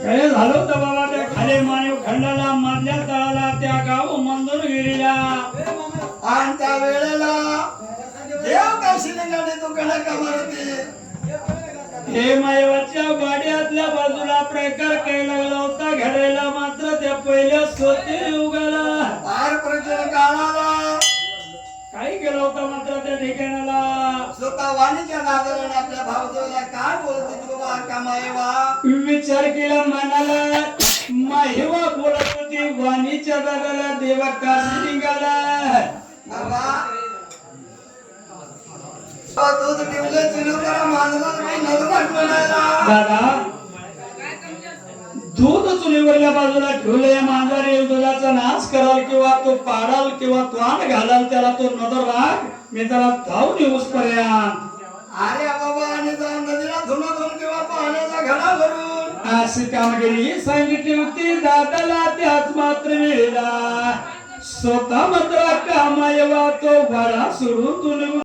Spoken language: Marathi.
काय झालं होतं बाबा त्या खाली मानव खंडाला मधल्या तळाला त्या गाव मंदुरगिरीला आणि त्या वेळेला देव काशीने गाडी दुकाना कमावते हे मायवाच्या गाड्यातल्या बाजूला प्रकार काय लागला होता घडायला मात्र त्या पहिल्या स्वते उगाला पार प्रचंड काळाला काय केलं होतं मात्र त्या ठिकाणाला स्वतः वाणीच्या नादाला आपल्या भावदेवाला काय बोलत होती बाबा कामायवा विचार केला मनाला माहिवा बोलत होती वाणीच्या दादाला देवा काशी निघाला बाबा दूध ठेवले चिलू करा माणसाला काही नजरात म्हणायला दादा दूध चुलीवरल्या बाजूला ठेवले मांजर दुधाचा नाश कराल किंवा तो पाडाल किंवा तोंड घालाल त्याला तो नजर राख मी त्याला धावून येऊस पर्यंत अरे बाबा आणि जाऊन नदीला धुणं किंवा पाण्याचा घडा भरून अशी कामगिरी सांगितली होती दादाला त्याच मात्र वेळेला स्वतः मात्र कामायवा तो वाडा सोडून